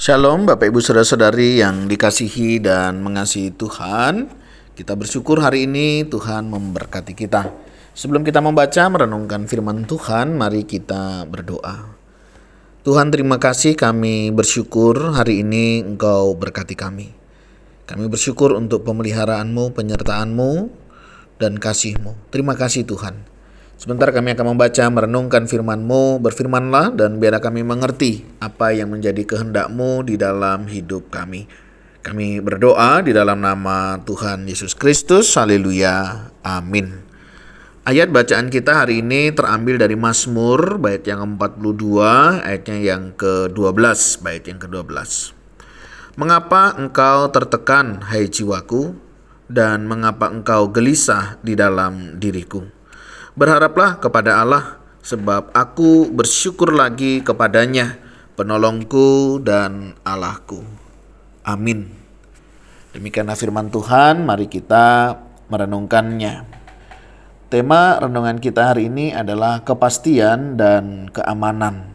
Shalom Bapak Ibu Saudara-saudari yang dikasihi dan mengasihi Tuhan. Kita bersyukur hari ini Tuhan memberkati kita. Sebelum kita membaca merenungkan firman Tuhan, mari kita berdoa. Tuhan, terima kasih, kami bersyukur hari ini Engkau berkati kami. Kami bersyukur untuk pemeliharaanmu, penyertaanmu, dan kasih-Mu. Terima kasih Tuhan. Sebentar kami akan membaca, merenungkan firman-Mu, berfirmanlah dan biarlah kami mengerti apa yang menjadi kehendak-Mu di dalam hidup kami. Kami berdoa di dalam nama Tuhan Yesus Kristus, haleluya, amin. Ayat bacaan kita hari ini terambil dari Mazmur, bait yang ke-42, ayatnya yang ke-12, bait yang ke-12. Mengapa engkau tertekan, hai jiwaku, dan mengapa engkau gelisah di dalam diriku? Berharaplah kepada Allah, sebab aku bersyukur lagi kepadanya, penolongku dan Allahku. Amin. Demikianlah firman Tuhan, mari kita merenungkannya. Tema renungan kita hari ini adalah kepastian dan keamanan.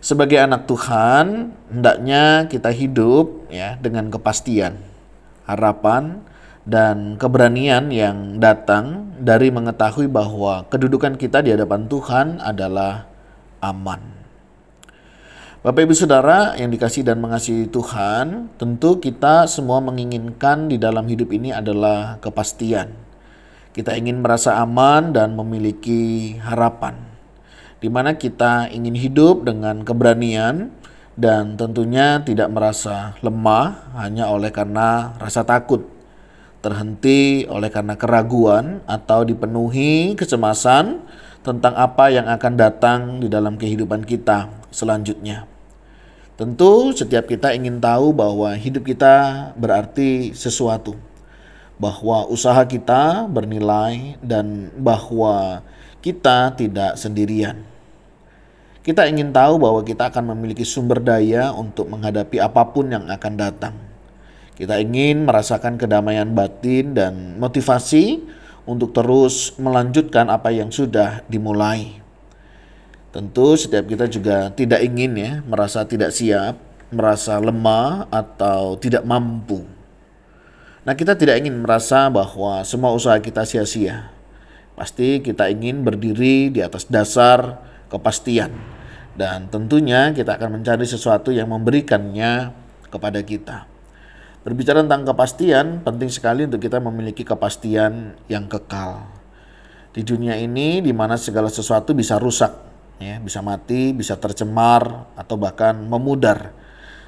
Sebagai anak Tuhan, hendaknya kita hidup dengan kepastian, harapan, dan keberanian yang datang dari mengetahui bahwa kedudukan kita di hadapan Tuhan adalah aman. Bapak Ibu Saudara yang dikasihi dan mengasihi Tuhan, tentu kita semua menginginkan di dalam hidup ini adalah kepastian. Kita ingin merasa aman dan memiliki harapan, di mana kita ingin hidup dengan keberanian dan tentunya tidak merasa lemah hanya oleh karena rasa takut, terhenti oleh karena keraguan, atau dipenuhi kecemasan tentang apa yang akan datang di dalam kehidupan kita selanjutnya. Tentu setiap kita ingin tahu bahwa hidup kita berarti sesuatu, bahwa usaha kita bernilai, dan bahwa kita tidak sendirian. Kita ingin tahu bahwa kita akan memiliki sumber daya untuk menghadapi apapun yang akan datang. Kita ingin merasakan kedamaian batin dan motivasi untuk terus melanjutkan apa yang sudah dimulai. Tentu setiap kita juga tidak ingin merasa tidak siap, merasa lemah atau tidak mampu. Nah, kita tidak ingin merasa bahwa semua usaha kita sia-sia. Pasti kita ingin berdiri di atas dasar kepastian. Dan tentunya kita akan mencari sesuatu yang memberikannya kepada kita. Berbicara tentang kepastian, penting sekali untuk kita memiliki kepastian yang kekal. Di dunia ini di mana segala sesuatu bisa rusak, bisa mati, bisa tercemar, atau bahkan memudar.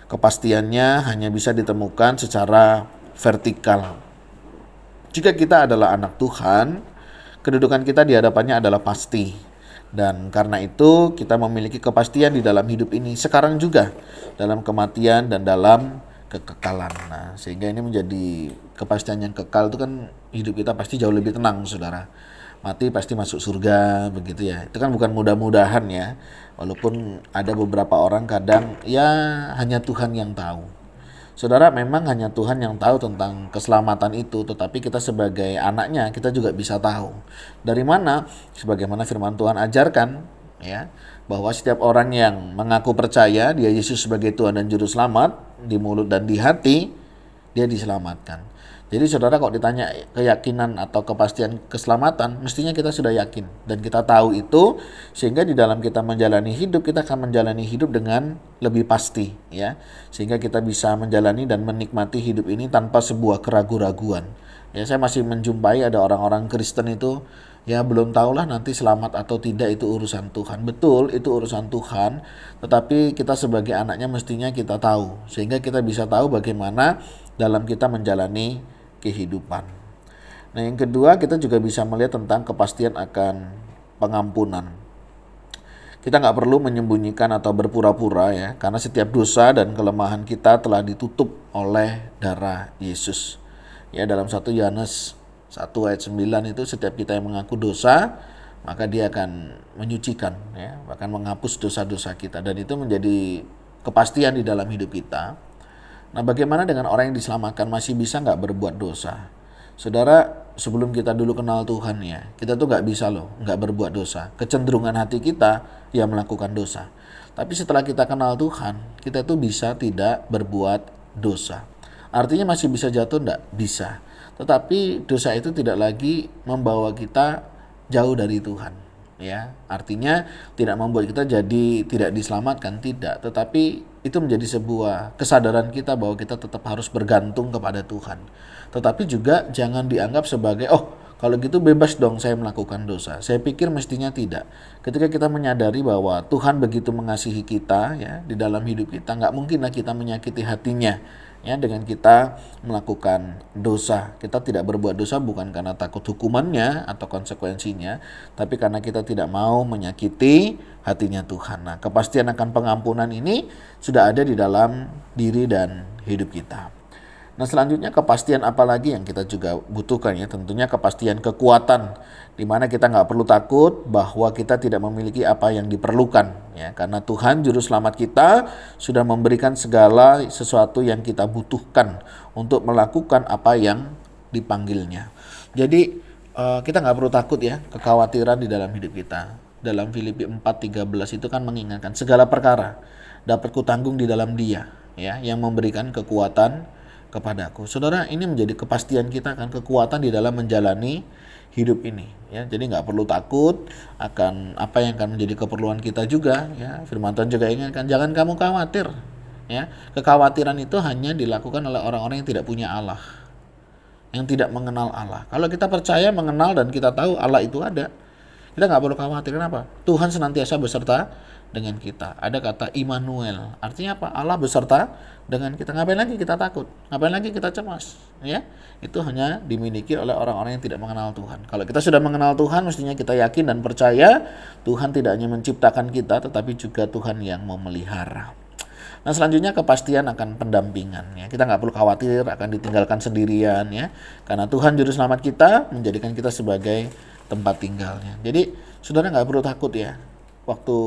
Kepastiannya hanya bisa ditemukan secara vertikal. Jika kita adalah anak Tuhan, kedudukan kita di hadapannya adalah pasti. Dan karena itu kita memiliki kepastian di dalam hidup ini, sekarang juga, dalam kematian dan dalam kekekalan. Nah, sehingga ini menjadi kepastian yang kekal. Itu kan hidup kita pasti jauh lebih tenang, saudara. Mati pasti masuk surga, begitu ya. Itu kan bukan mudah-mudahan ya. Walaupun ada beberapa orang kadang hanya Tuhan yang tahu. Saudara, memang hanya Tuhan yang tahu tentang keselamatan itu, tetapi kita sebagai anaknya kita juga bisa tahu. Dari mana? Sebagaimana firman Tuhan ajarkan bahwa setiap orang yang mengaku percaya dia Yesus sebagai Tuhan dan Juru Selamat di mulut dan di hati, dia diselamatkan. Jadi saudara, kalau ditanya keyakinan atau kepastian keselamatan, mestinya kita sudah yakin dan kita tahu itu, sehingga di dalam kita menjalani hidup, kita akan menjalani hidup dengan lebih pasti sehingga kita bisa menjalani dan menikmati hidup ini tanpa sebuah keraguan-raguan. Saya masih menjumpai ada orang-orang Kristen itu belum tahulah nanti selamat atau tidak, itu urusan Tuhan. Betul, itu urusan Tuhan, tetapi kita sebagai anaknya mestinya kita tahu, sehingga kita bisa tahu bagaimana dalam kita menjalani kehidupan. Nah, yang kedua, kita juga bisa melihat tentang kepastian akan pengampunan. Kita nggak perlu menyembunyikan atau berpura-pura karena setiap dosa dan kelemahan kita telah ditutup oleh darah Yesus. Dalam 1 Yohanes 1 ayat 9 itu, setiap kita yang mengaku dosa, maka dia akan menyucikan, bahkan menghapus dosa-dosa kita. Dan itu menjadi kepastian di dalam hidup kita. Nah, bagaimana dengan orang yang diselamatkan masih bisa nggak berbuat dosa? Saudara, sebelum kita dulu kenal Tuhan kita tuh nggak bisa nggak berbuat dosa. Kecenderungan hati kita melakukan dosa. Tapi setelah kita kenal Tuhan, kita itu bisa tidak berbuat dosa. Artinya masih bisa jatuh enggak? Bisa. Tetapi dosa itu tidak lagi membawa kita jauh dari Tuhan. Ya, artinya tidak membuat kita jadi tidak diselamatkan, tidak. Tetapi itu menjadi sebuah kesadaran kita bahwa kita tetap harus bergantung kepada Tuhan. Tetapi juga jangan dianggap sebagai, oh kalau gitu bebas dong saya melakukan dosa. Saya pikir mestinya tidak. Ketika kita menyadari bahwa Tuhan begitu mengasihi kita ya di dalam hidup kita, nggak mungkinlah kita menyakiti hatinya ya dengan kita melakukan dosa. Kita tidak berbuat dosa bukan karena takut hukumannya atau konsekuensinya, tapi karena kita tidak mau menyakiti hatinya Tuhan. Nah, kepastian akan pengampunan ini sudah ada di dalam diri dan hidup kita. Nah, selanjutnya kepastian apa lagi yang kita juga butuhkan ya, tentunya kepastian kekuatan, di mana kita nggak perlu takut bahwa kita tidak memiliki apa yang diperlukan ya, karena Tuhan juru selamat kita sudah memberikan segala sesuatu yang kita butuhkan untuk melakukan apa yang dipanggilnya. Jadi kita nggak perlu takut ya kekhawatiran di dalam hidup kita. Dalam Filipi 4:13 itu kan mengingatkan segala perkara dapat kutanggung di dalam Dia ya, yang memberikan kekuatan kepadaku. Saudara, ini menjadi kepastian kita akan kekuatan di dalam menjalani hidup ini ya. Jadi nggak perlu takut akan apa yang akan menjadi keperluan kita juga ya. Firman Tuhan juga ingatkan, jangan kamu khawatir ya. Kekhawatiran itu hanya dilakukan oleh orang-orang yang tidak punya Allah, yang tidak mengenal Allah. Kalau kita percaya, mengenal, dan kita tahu Allah itu ada, kita nggak perlu khawatir. Kenapa? Tuhan senantiasa beserta dengan kita. Ada kata Immanuel, artinya apa? Allah beserta dengan kita. Ngapain lagi kita takut? Ngapain lagi kita cemas? Ya, itu hanya dimiliki oleh orang-orang yang tidak mengenal Tuhan. Kalau kita sudah mengenal Tuhan, mestinya kita yakin dan percaya Tuhan tidak hanya menciptakan kita, tetapi juga Tuhan yang memelihara. Nah, selanjutnya kepastian akan pendampingan ya. Kita nggak perlu khawatir akan ditinggalkan sendirian ya, karena Tuhan juru selamat kita menjadikan kita sebagai tempat tinggalnya. Jadi saudara nggak perlu takut ya. Waktu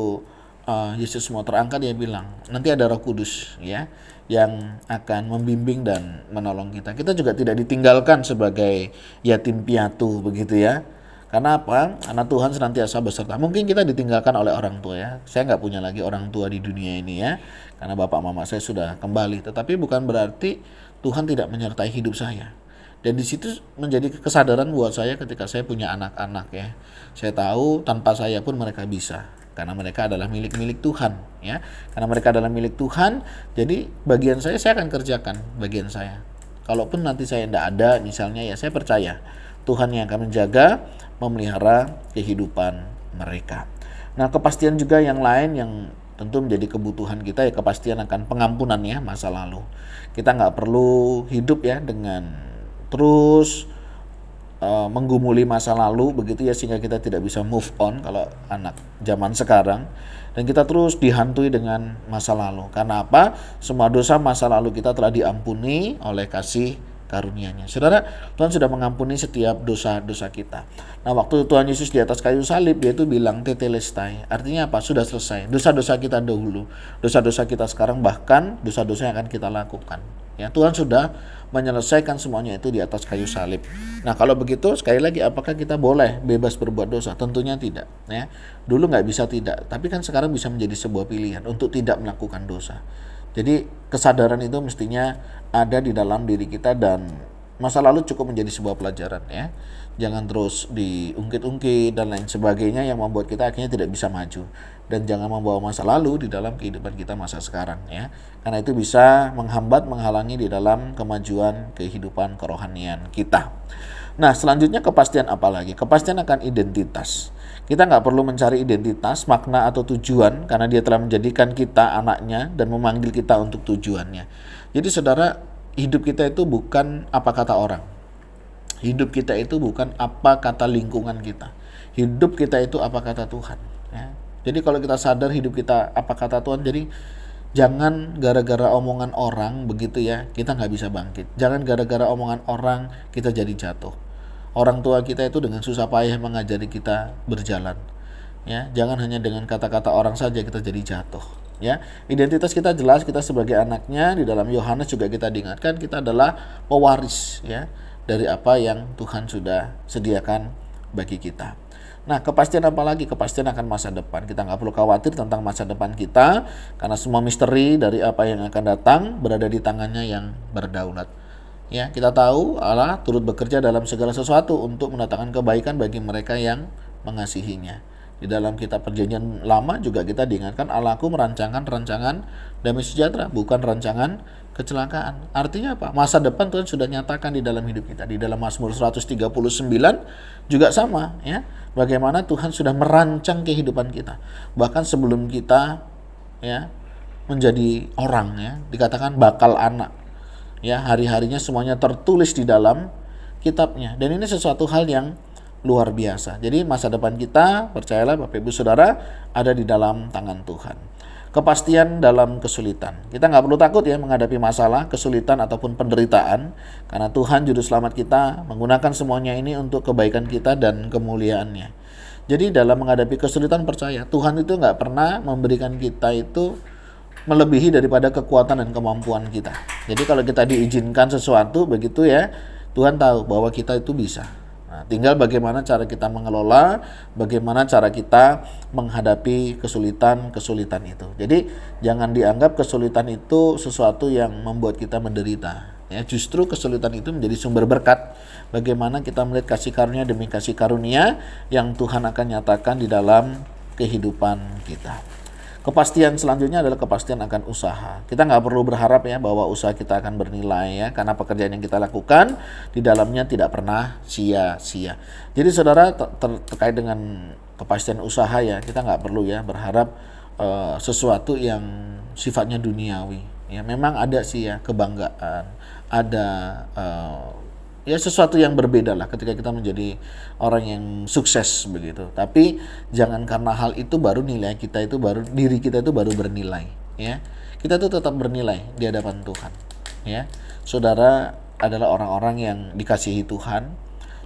Yesus mau terangkat, dia bilang nanti ada Roh Kudus ya yang akan membimbing dan menolong kita. Kita juga tidak ditinggalkan sebagai yatim piatu begitu ya. Karena apa? Karena Tuhan senantiasa beserta. Mungkin kita ditinggalkan oleh orang tua ya. Saya nggak punya lagi orang tua di dunia ini ya, karena bapak mama saya sudah kembali. Tetapi bukan berarti Tuhan tidak menyertai hidup saya. Dan di situ menjadi kesadaran buat saya ketika saya punya anak-anak ya. Saya tahu tanpa saya pun mereka bisa, karena mereka adalah milik-milik Tuhan ya. Karena mereka adalah milik Tuhan, jadi bagian saya akan kerjakan bagian saya. Kalaupun nanti saya tidak ada misalnya ya, saya percaya Tuhan yang akan menjaga, memelihara kehidupan mereka. Nah, kepastian juga yang lain yang tentu menjadi kebutuhan kita ya, kepastian akan pengampunan ya masa lalu. Kita nggak perlu hidup ya dengan terus menggumuli masa lalu begitu ya, sehingga kita tidak bisa move on kalau anak zaman sekarang, dan kita terus dihantui dengan masa lalu. Karena apa? Semua dosa masa lalu kita telah diampuni oleh kasih karunia-Nya. Saudara, Tuhan sudah mengampuni setiap dosa-dosa kita. Nah, waktu Tuhan Yesus di atas kayu salib, dia itu bilang tetelestai. Artinya apa? Sudah selesai. Dosa-dosa kita dahulu, dosa-dosa kita sekarang, bahkan dosa-dosa yang akan kita lakukan. Ya, Tuhan sudah menyelesaikan semuanya itu di atas kayu salib. Nah, kalau begitu sekali lagi, apakah kita boleh bebas berbuat dosa? Tentunya tidak. Ya, dulu nggak bisa tidak, tapi kan sekarang bisa menjadi sebuah pilihan untuk tidak melakukan dosa. Jadi kesadaran itu mestinya ada di dalam diri kita, dan masa lalu cukup menjadi sebuah pelajaran ya. Jangan terus diungkit-ungkit dan lain sebagainya yang membuat kita akhirnya tidak bisa maju. Dan jangan membawa masa lalu di dalam kehidupan kita masa sekarang ya. Karena itu bisa menghambat, menghalangi di dalam kemajuan kehidupan kerohanian kita. Nah, selanjutnya kepastian apa lagi? Kepastian akan identitas. Kita nggak perlu mencari identitas, makna, atau tujuan, karena Dia telah menjadikan kita anaknya dan memanggil kita untuk tujuannya. Jadi saudara, hidup kita itu bukan apa kata orang. Hidup kita itu bukan apa kata lingkungan kita. Hidup kita itu apa kata Tuhan. Ya. Jadi kalau kita sadar hidup kita apa kata Tuhan, jadi jangan gara-gara omongan orang begitu ya, kita nggak bisa bangkit. Jangan gara-gara omongan orang kita jadi jatuh. Orang tua kita itu dengan susah payah mengajari kita berjalan. Ya, jangan hanya dengan kata-kata orang saja kita jadi jatuh. Ya, identitas kita jelas, kita sebagai anaknya. Di dalam Yohanes juga kita diingatkan kita adalah pewaris ya dari apa yang Tuhan sudah sediakan bagi kita. Nah, kepastian apa lagi? Kepastian akan masa depan. Kita nggak perlu khawatir tentang masa depan kita, karena semua misteri dari apa yang akan datang berada di tangannya yang berdaulat. Ya, kita tahu Allah turut bekerja dalam segala sesuatu untuk mendatangkan kebaikan bagi mereka yang mengasihinya. Di dalam kitab Perjanjian Lama juga kita diingatkan Allahku merancangkan rancangan damai sejahtera, bukan rancangan kecelakaan. Artinya apa? Masa depan Tuhan sudah nyatakan di dalam hidup kita. Di dalam Mazmur 139 juga sama, ya. Bagaimana Tuhan sudah merancang kehidupan kita. Bahkan sebelum kita ya menjadi orang, ya, dikatakan bakal anak. Ya, hari-harinya semuanya tertulis di dalam kitabnya. Dan ini sesuatu hal yang luar biasa. Jadi masa depan kita, percayalah Bapak Ibu Saudara, ada di dalam tangan Tuhan. Kepastian dalam kesulitan. Kita nggak perlu takut ya menghadapi masalah, kesulitan ataupun penderitaan, karena Tuhan Juru Selamat kita menggunakan semuanya ini untuk kebaikan kita dan kemuliaannya. Jadi dalam menghadapi kesulitan, percaya Tuhan itu nggak pernah memberikan kita itu melebihi daripada kekuatan dan kemampuan kita. Jadi kalau kita diizinkan sesuatu begitu ya, Tuhan tahu bahwa kita itu bisa. Nah, tinggal bagaimana cara kita mengelola, bagaimana cara kita menghadapi kesulitan-kesulitan itu. Jadi jangan dianggap kesulitan itu sesuatu yang membuat kita menderita. Ya, justru kesulitan itu menjadi sumber berkat. Bagaimana kita melihat kasih karunia demi kasih karunia yang Tuhan akan nyatakan di dalam kehidupan kita. Kepastian selanjutnya adalah kepastian akan usaha. Kita nggak perlu berharap ya bahwa usaha kita akan bernilai ya, karena pekerjaan yang kita lakukan di dalamnya tidak pernah sia-sia. Jadi saudara, terkait dengan kepastian usaha ya, kita nggak perlu ya berharap sesuatu yang sifatnya duniawi. Ya, memang ada sih ya kebanggaan, ada ya sesuatu yang berbeda lah ketika kita menjadi orang yang sukses begitu. Tapi jangan karena hal itu baru nilai kita itu baru, diri kita itu baru bernilai ya. Kita tuh tetap bernilai di hadapan Tuhan ya. Saudara adalah orang-orang yang dikasihi Tuhan.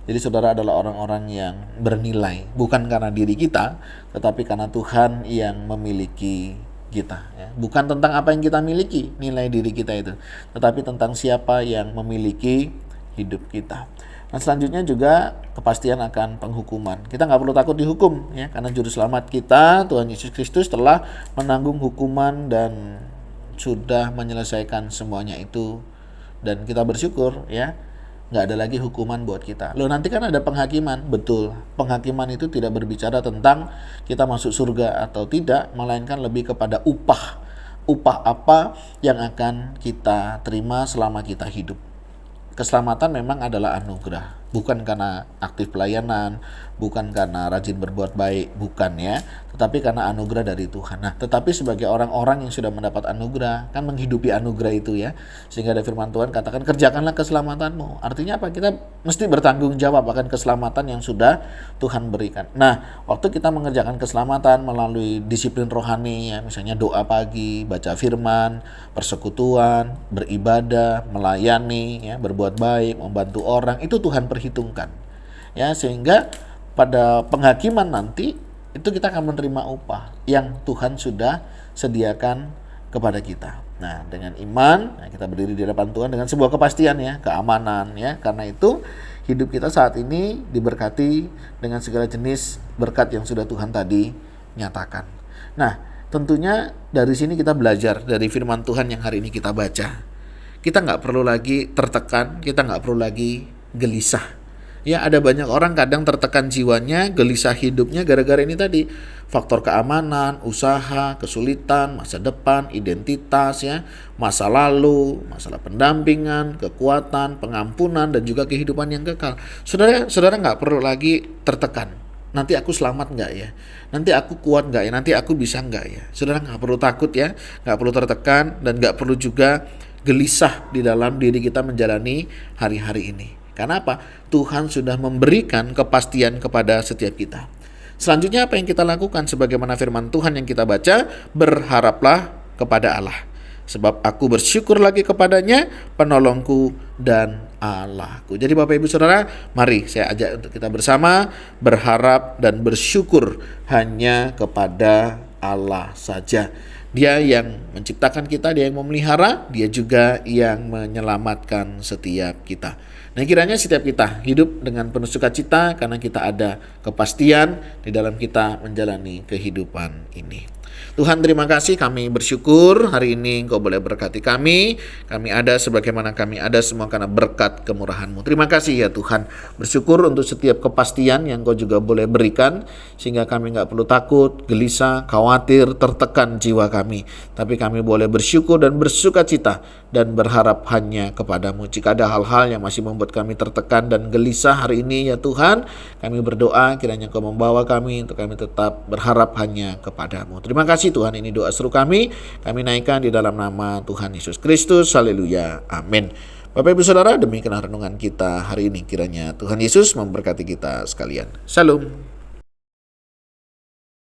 Jadi saudara adalah orang-orang yang bernilai, bukan karena diri kita, tetapi karena Tuhan yang memiliki kita ya. Bukan tentang apa yang kita miliki, nilai diri kita itu, tetapi tentang siapa yang memiliki hidup kita. Nah, selanjutnya juga kepastian akan penghukuman. Kita nggak perlu takut dihukum ya, karena Juru Selamat kita Tuhan Yesus Kristus telah menanggung hukuman dan sudah menyelesaikan semuanya itu, dan kita bersyukur ya, nggak ada lagi hukuman buat kita. Loh, nanti kan ada penghakiman. Betul, penghakiman itu tidak berbicara tentang kita masuk surga atau tidak, melainkan lebih kepada upah apa yang akan kita terima selama kita hidup. Keselamatan memang adalah anugerah, bukan karena aktif pelayanan, bukan karena rajin berbuat baik, bukan ya, tetapi karena anugerah dari Tuhan. Nah, tetapi sebagai orang-orang yang sudah mendapat anugerah, kan menghidupi anugerah itu ya, sehingga ada firman Tuhan katakan kerjakanlah keselamatanmu. Artinya apa? Kita mesti bertanggung jawab akan keselamatan yang sudah Tuhan berikan. Nah, waktu kita mengerjakan keselamatan melalui disiplin rohani ya, misalnya doa pagi, baca firman, persekutuan, beribadah, melayani ya, berbuat baik, membantu orang, itu Tuhan perhitungkan ya, sehingga pada penghakiman nanti itu kita akan menerima upah yang Tuhan sudah sediakan kepada kita. Nah, dengan iman kita berdiri di hadapan Tuhan dengan sebuah kepastian ya, keamanan ya. Karena itu hidup kita saat ini diberkati dengan segala jenis berkat yang sudah Tuhan tadi nyatakan. Nah, tentunya dari sini kita belajar dari firman Tuhan yang hari ini kita baca. Kita nggak perlu lagi tertekan, kita nggak perlu lagi gelisah. Ya, ada banyak orang kadang tertekan jiwanya, gelisah hidupnya gara-gara ini tadi. Faktor keamanan, usaha, kesulitan, masa depan, identitas ya, masa lalu, masalah pendampingan, kekuatan, pengampunan, dan juga kehidupan yang kekal. Saudara nggak perlu lagi tertekan. Nanti aku selamat nggak ya? Nanti aku kuat nggak ya? Nanti aku bisa nggak ya? Saudara nggak perlu takut ya, nggak perlu tertekan, dan nggak perlu juga gelisah di dalam diri kita menjalani hari-hari ini. Karena apa? Tuhan sudah memberikan kepastian kepada setiap kita. Selanjutnya apa yang kita lakukan? Sebagaimana firman Tuhan yang kita baca, berharaplah kepada Allah. Sebab aku bersyukur lagi kepadanya, penolongku dan Allahku. Jadi Bapak Ibu Saudara, mari saya ajak untuk kita bersama berharap dan bersyukur hanya kepada Allah saja. Dia yang menciptakan kita, Dia yang memelihara, Dia juga yang menyelamatkan setiap kita. Nah, kiranya setiap kita hidup dengan penuh sukacita karena kita ada kepastian di dalam kita menjalani kehidupan ini. Tuhan, terima kasih, kami bersyukur hari ini Engkau boleh berkati kami. Kami ada sebagaimana kami ada semua karena berkat kemurahan-Mu. Terima kasih ya Tuhan. Bersyukur untuk setiap kepastian yang Engkau juga boleh berikan, sehingga kami gak perlu takut, gelisah, khawatir, tertekan jiwa kami. Tapi kami boleh bersyukur dan bersukacita dan berharap hanya kepada-Mu. Jika ada hal-hal yang masih membuat kami tertekan dan gelisah hari ini ya Tuhan, kami berdoa kiranya Engkau membawa kami untuk kami tetap berharap hanya kepada-Mu. Terima kasih Tuhan, ini doa seru kami naikkan di dalam nama Tuhan Yesus Kristus. Haleluya, amin. Bapak Ibu Saudara, demikian renungan kita hari ini. Kiranya Tuhan Yesus memberkati kita sekalian. Shalom.